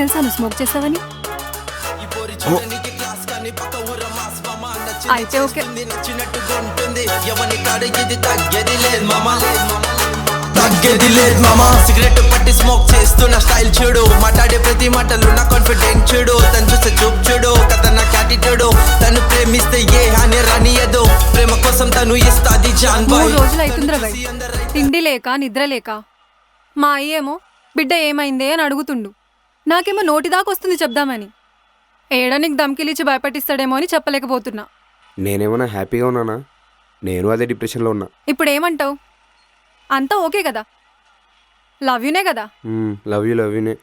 తెలుసా నువ్వు స్మోక్ చేస్తావని? అయితే ఓకే. తగ్గేది లేదు మామా. సిగరెట్ పట్టి స్మోక్ చేస్తున్న స్టైల్ చూడు, మాట్లాడే ప్రతి మాటలు నా కాన్ఫిడెంట్ చూడు, తను చూస్తే చూపు చూడు, కథ నా యాటిట్యూడ్. తను ప్రేమిస్తే ఏ హాని రానియదు, ప్రేమ కోసం తను ఇస్తాది జాన్ బాయ్. 3 రోజులు అవుతుందిరా బై, తిండి లేక నిద్ర లేక. మా అయ్యేమో బిడ్డ ఏమైందే అని అడుగుతుండు, నాకేమో నోటిదాకా వస్తుంది చెప్దామని. ఏడనికి దమ్కిలిచ్చి భయపెట్టిస్తాడేమో అని చెప్పలేకపోతున్నా. నేనేమన్నా హ్యాపీగా ఉన్నానా? నేను అదే డిప్రెషన్లో ఉన్నా. ఇప్పుడు ఏమంటావు? అంతా ఓకే కదా? లవ్ యూనే కదా? లవ్ యూనే.